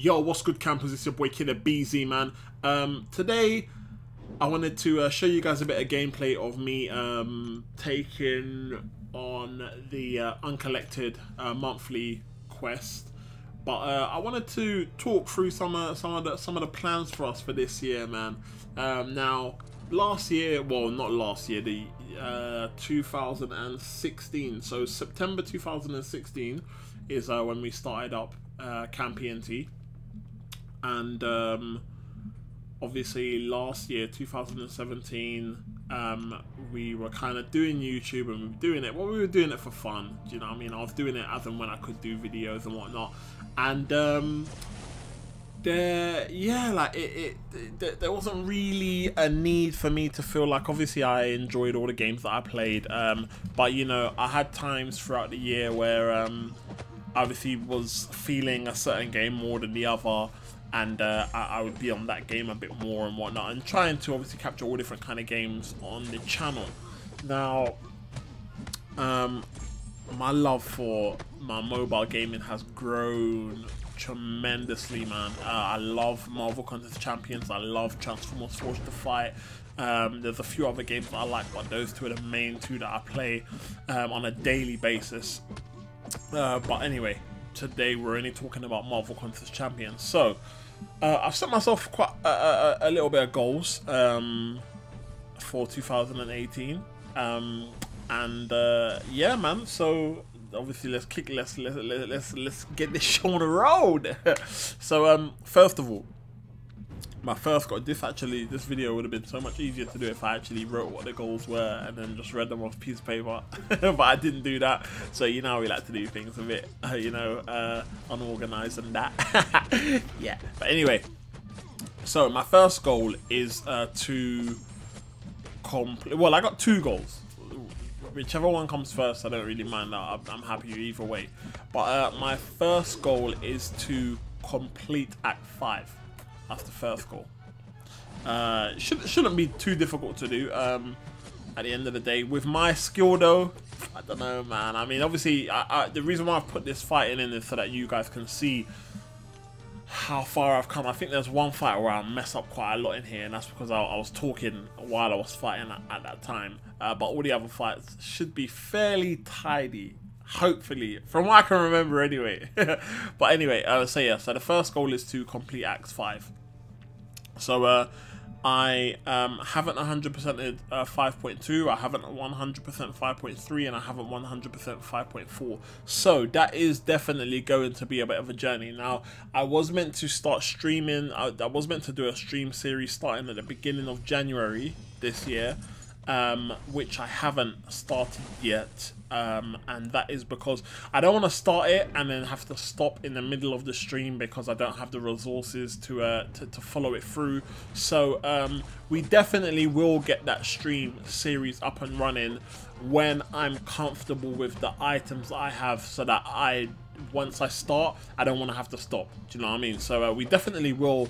Yo, what's good, campers? It's your boy Killer Beezy, man. Today I wanted to show you guys a bit of gameplay of me taking on the uncollected monthly quest. But I wanted to talk through some of the plans for us for this year, man. Now, last year, well, not last year, the 2016. So September 2016 is when we started up Camp e.n.t. And obviously last year, 2017, we were kind of doing YouTube, and we were doing it. Well, we were doing it for fun. Do you know what I mean? I was doing it as and when I could do videos and whatnot. And there wasn't really a need for me to feel like, obviously I enjoyed all the games that I played, but you know, I had times throughout the year where obviously was feeling a certain game more than the other, and I would be on that game a bit more and whatnot, and trying to obviously capture all different kind of games on the channel. Now, my love for my mobile gaming has grown tremendously, man. I love Marvel Contest Champions. I love Transformers Forged to Fight. There's a few other games that I like, but those two are the main two that I play on a daily basis. But anyway, today we're only talking about Marvel Contest Champions. So I've set myself quite a little bit of goals for 2018, and yeah, man. So obviously let's get this show on the road. So first of all, my first goal, this video would have been so much easier to do if I actually wrote what the goals were and then just read them off a piece of paper. But I didn't do that. So you know, we like to do things a bit you know, unorganized and that. Yeah, but anyway, so my first goal is to complete, well, I got two goals. Whichever one comes first, I don't really mind. I'm happy either way. But my first goal is to complete Act 5. That's the first goal. Shouldn't be too difficult to do at the end of the day. With my skill though, I don't know, man. I mean, obviously, the reason why I've put this fighting in is so that you guys can see how far I've come. I think there's one fight where I mess up quite a lot in here, and that's because I was talking while I was fighting at that time. But all the other fights should be fairly tidy, hopefully, from what I can remember anyway. But anyway, so yeah, so the first goal is to complete Act 5. So I haven't 100%ed 5.2, I haven't 100% 5.3, and I haven't 100% 5.4. So that is definitely going to be a bit of a journey. Now, I was meant to start streaming, I was meant to do a stream series starting at the beginning of January this year, which I haven't started yet, and that is because I don't want to start it and then have to stop in the middle of the stream because I don't have the resources to follow it through. So we definitely will get that stream series up and running when I'm comfortable with the items I have, so that once I start, I don't want to have to stop. Do you know what I mean? So we definitely will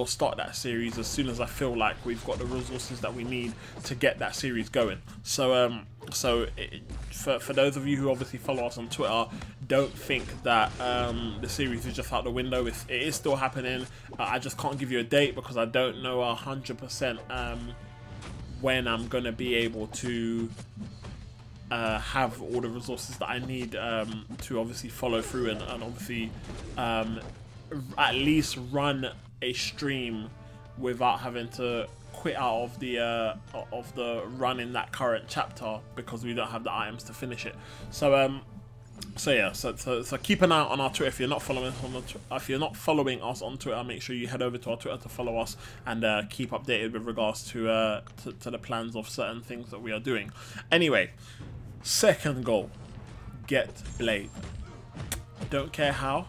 start that series as soon as I feel like we've got the resources that we need to get that series going. So for those of you who obviously follow us on Twitter, don't think that the series is just out the window. It is still happening. I just can't give you a date because I don't know 100% when I'm gonna be able to have all the resources that I need to obviously follow through and obviously at least run a stream without having to quit out of the run in that current chapter because we don't have the items to finish it. So yeah, so keep an eye on our Twitter. If you're not following us on Twitter, make sure you head over to our Twitter to follow us and keep updated with regards to the plans of certain things that we are doing. Anyway, second goal, get Blade. Don't care how,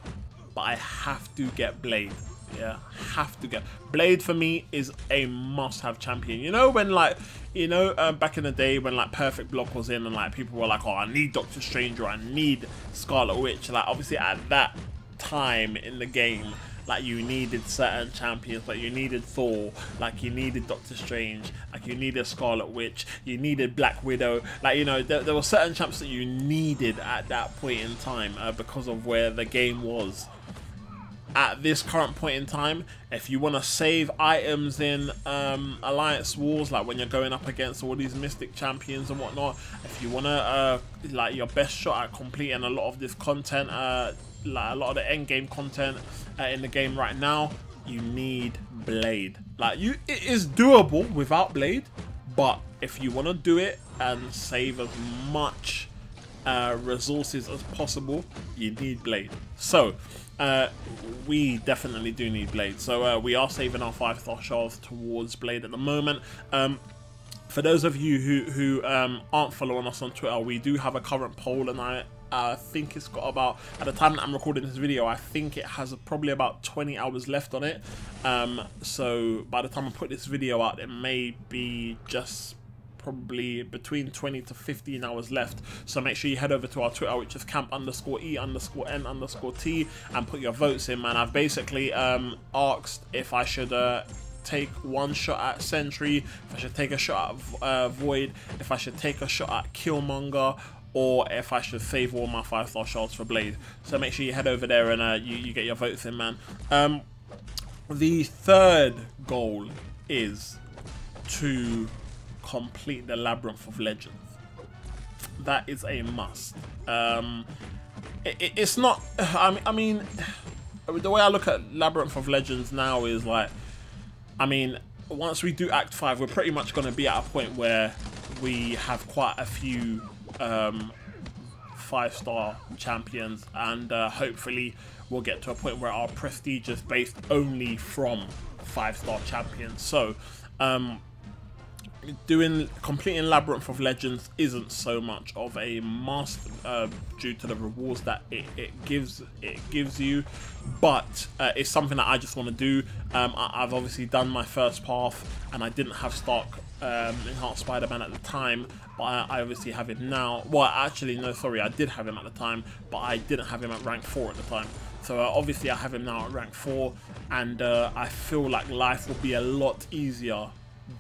but I have to get Blade. Yeah, have to get Blade. For me is a must-have champion. You know, when like, you know, back in the day when like Perfect Block was in and like people were like, oh, I need Doctor Strange or I need Scarlet Witch. Like obviously at that time in the game, like you needed certain champions, like you needed Thor, like you needed Doctor Strange, like you needed Scarlet Witch, you needed Black Widow. Like, you know, there were certain champs that you needed at that point in time because of where the game was. at this current point in time, if you want to save items in Alliance Wars, like when you're going up against all these Mystic champions and whatnot, if you want to, like, your best shot at completing a lot of this content, like a lot of the end game content in the game right now, you need Blade. Like, it is doable without Blade, but if you want to do it and save as much resources as possible, you need Blade. So we definitely do need Blade. So we are saving our 5-star shards towards Blade at the moment. For those of you who aren't following us on Twitter, we do have a current poll, and I think it's got about, at the time that I'm recording this video, I think it has probably about 20 hours left on it. So by the time I put this video out, it may be just probably between 20 to 15 hours left. So make sure you head over to our Twitter, which is camp_e_n_t, and put your votes in, man. I've basically asked if I should take one shot at Sentry, if I should take a shot at Void, if I should take a shot at Killmonger, or if I should save all my 5-star shards for Blade. So make sure you head over there and you get your votes in, man. The third goal is to complete the Labyrinth of Legends. That is a must. It's not, I mean, the way I look at Labyrinth of Legends now is like, I mean, once we do Act 5, we're pretty much going to be at a point where we have quite a few 5-star champions, and hopefully we'll get to a point where our prestige is based only from 5-star champions. So completing Labyrinth of Legends isn't so much of a must due to the rewards that it gives you, but it's something that I just want to do. I've obviously done my first path, and I didn't have stock Enhanced Spider-Man at the time, but I obviously have him now. Well, actually, no, sorry, I did have him at the time, but I didn't have him at rank 4 at the time. So obviously I have him now at rank 4, and I feel like life will be a lot easier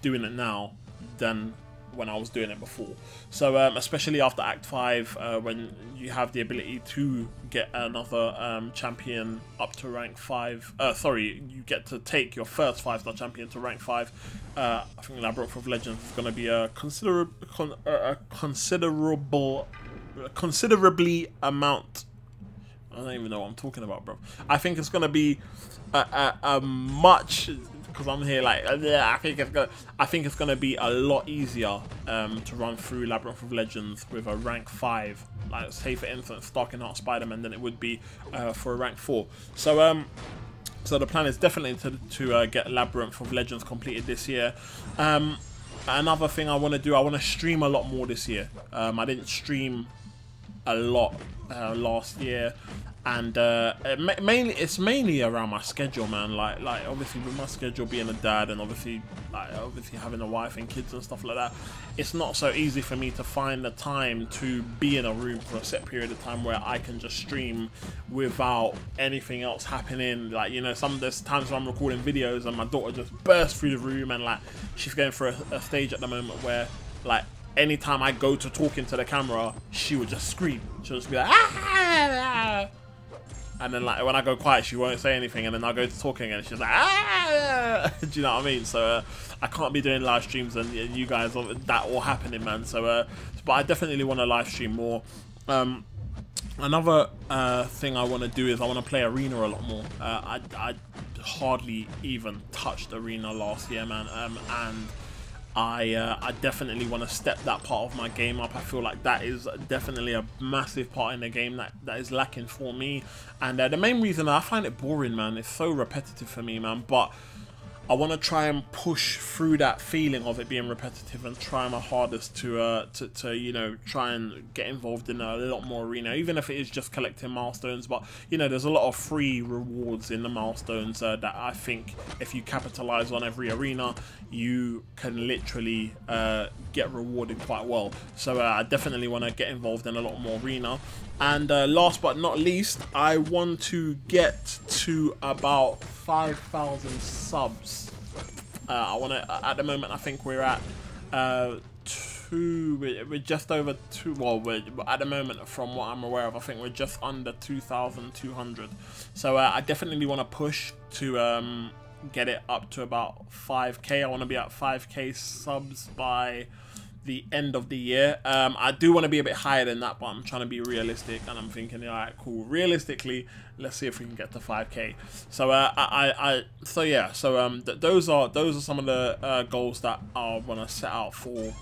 doing it now than when I was doing it before. So especially after Act 5, when you have the ability to get another champion up to rank 5, sorry, you get to take your first 5-star champion to rank 5. I think Labyrinth of Legends is going to be a considerably amount. I don't even know what I'm talking about, bro. I think it's going to be a much, because I'm here like, I think it's gonna be a lot easier to run through Labyrinth of Legends with a rank 5, like say for instance Stark Enhanced Spider-Man, than it would be for a rank 4. So so the plan is definitely to get Labyrinth of Legends completed this year. Another thing I want to do, I want to stream a lot more this year. I didn't stream a lot last year, and it's mainly around my schedule, man. Like obviously with my schedule being a dad, and obviously having a wife and kids and stuff like that, it's not so easy for me to find the time to be in a room for a set period of time where I can just stream without anything else happening. Like, you know, there's times where I'm recording videos and my daughter just bursts through the room, and like she's going through a stage at the moment where like anytime I go to talk into the camera, she would just scream. She'll just be like, ah! And then like when I go quiet, she won't say anything, and then I'll go to talking and she's like, ah! Do you know what I mean? So I can't be doing live streams and you guys, that all happening, man. So but I definitely want to live stream more. Another thing I want to do is I want to play Arena a lot more. I hardly even touched Arena last year, man, and I definitely want to step that part of my game up. I feel like that is definitely a massive part in the game that is lacking for me. And the main reason, I find it boring, man. It's so repetitive for me, man. But I want to try and push through that feeling of it being repetitive and try my hardest to you know, try and get involved in a lot more Arena, even if it is just collecting milestones. But you know, there's a lot of free rewards in the milestones that I think if you capitalize on every Arena, you can literally get rewarded quite well. So I definitely want to get involved in a lot more Arena. And last but not least, I want to get to about 5,000 subs. I want to, at the moment I think we're at 2,000 we're just over 2, well, we're at the moment, from what I'm aware of, I think we're just under 2,200. So I definitely want to push to get it up to about 5k. I want to be at 5k subs by the end of the year. I do want to be a bit higher than that, but I'm trying to be realistic, and I'm thinking, all right, cool, realistically, let's see if we can get to 5k. So those are some of the goals that I want to set out for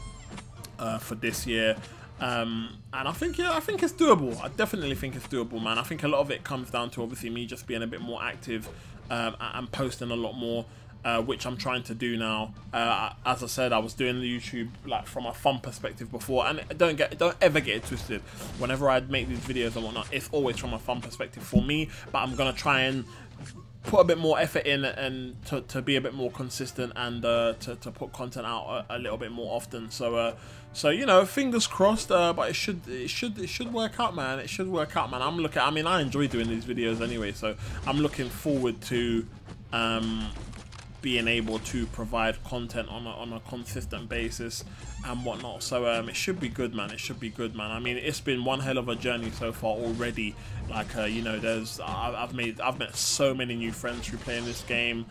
this year. And I think it's doable. I definitely think it's doable, man. I think a lot of it comes down to obviously me just being a bit more active and posting a lot more, which I'm trying to do now. As I said, I was doing the YouTube like from a fun perspective before, and don't ever get it twisted. Whenever I make these videos and whatnot, it's always from a fun perspective for me. But I'm gonna try and put a bit more effort in and to be a bit more consistent, and to put content out a little bit more often. So you know, fingers crossed. But it should work out, man. It should work out, man. I mean, I enjoy doing these videos anyway, so I'm looking forward to being able to provide content on a consistent basis and whatnot. So it should be good, man. It should be good, man. I mean, it's been one hell of a journey so far already. Like you know, I've met so many new friends through playing this game.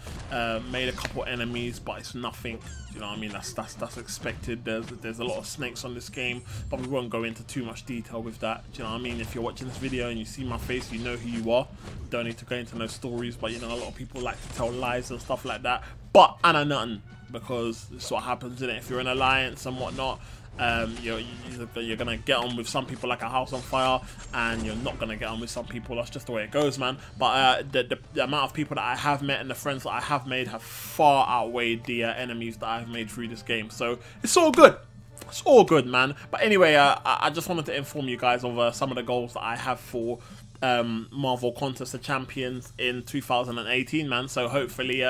Made a couple enemies, but it's nothing. You know what I mean? That's expected. There's a lot of snakes on this game, but we won't go into too much detail with that. Do you know what I mean? If you're watching this video and you see my face, you know who you are. Don't need to go into no stories, but you know, a lot of people like to tell lies and stuff like that. But I know nothing, because this is what happens, isn't it? If you're in an alliance and whatnot, you're gonna get on with some people like a house on fire, and you're not gonna get on with some people. That's just the way it goes, man. But the amount of people that I have met and the friends that I have made have far outweighed the enemies that I've made through this game. So it's all good. It's all good, man. But anyway, I just wanted to inform you guys of some of the goals that I have for Marvel Contest of Champions in 2018, man. So hopefully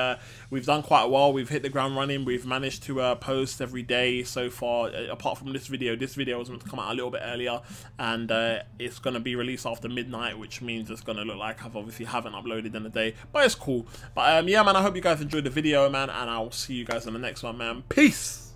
we've done quite well. We've hit the ground running. We've managed to post every day so far, apart from this video. This video was meant to come out a little bit earlier, and it's going to be released after midnight, which means it's going to look like I've obviously haven't uploaded in a day, but it's cool. But yeah, man, I hope you guys enjoyed the video, man, and I'll see you guys in the next one, man. Peace.